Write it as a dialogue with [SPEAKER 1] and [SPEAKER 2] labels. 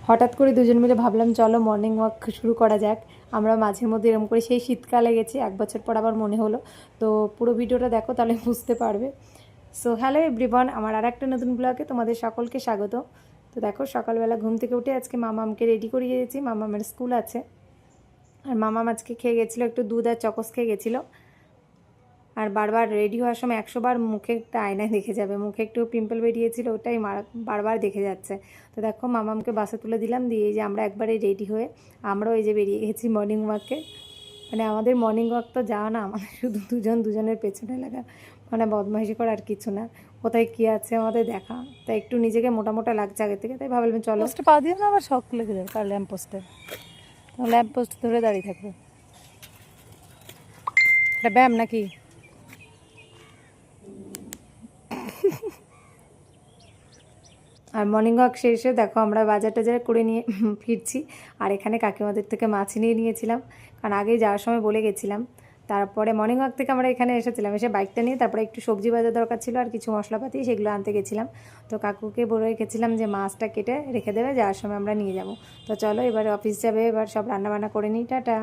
[SPEAKER 1] হঠাৎ করে দুজন মিলে ভাবলাম চলো মর্নিং ওয়াক শুরু করা যাক। আমরা মাঝের মধ্যে এরকম করে সেই শীতকালে গেছি, 1 বছর পর আবার মনে হলো। তো পুরো ভিডিওটা দেখো, তাহলে বুঝতে পারবে। সো হ্যালো এভরিওয়ান, আমার আর একটা নতুন ব্লগে তোমাদের সকলকে স্বাগত। তো দেখো, সকালবেলা ঘুম থেকে উঠে আজকে মামামকে রেডি করিয়ে দিয়েছি। মামামের স্কুল আছে, আর মামাম আজকে খেয়ে গেছিলো একটু দুধ আর চকস খেয়ে গেছিলো। আর বারবার রেডি হওয়ার সময় 100 বার মুখে একটা আয়নায় দেখে যাবে, মুখে একটু পিম্পল বেরিয়েছিল, ওটাই বারবার দেখে যাচ্ছে। তো দেখো, মামামকে বাসে তুলে দিলাম, দিয়ে এই যে আমরা একবারে রেডি হয়ে আমরাও এই যে বেরিয়ে গেছি মর্নিং ওয়াকে। মানে আমাদের মর্নিং ওয়াক তো যাওয়া না, আমাদের শুধু দুজনের পেছনে লাগা, মানে বদমাইশি করা আর কিছু না। কোথায় কী আছে আমাদের দেখা, তাই একটু নিজেকে মোটা মোটা লাগছে আগে থেকে, তাই ভাবলাম চলো।
[SPEAKER 2] পোস্টে পা দিয়ে না, আবার শখ লেগে যাবে কার ল্যাম্প পোস্টে। ল্যাম্প পোস্ট ধরে দাঁড়িয়ে থাকবে, এটা ব্যায়াম নাকি?
[SPEAKER 1] আর মর্নিং ওয়াক শেষে দেখো আমরা বাজার টাজার করে নিয়ে ফিরছি। আর এখানে কাকিমাদের থেকে মাছ নিয়ে নিয়েছিলাম, কারণ আগেই যাওয়ার সময় বলে গেছিলাম। তারপরে মর্নিং ওয়াক থেকে আমরা এখানে এসেছিলাম, এসে বাইকটা নিয়ে তারপরে একটু সবজি বাজার দরকার ছিল আর কিছু মশলাপাতি, সেগুলো আনতে গেছিলাম। তো কাকুকে বলে রেখেছিলাম যে মাছটা কেটে রেখে দেবে, যাওয়ার সময় আমরা নিয়ে যাব। তো চলো, এবার অফিস যাবে, এবার সব রান্নাবান্না করে নিই। টাটা।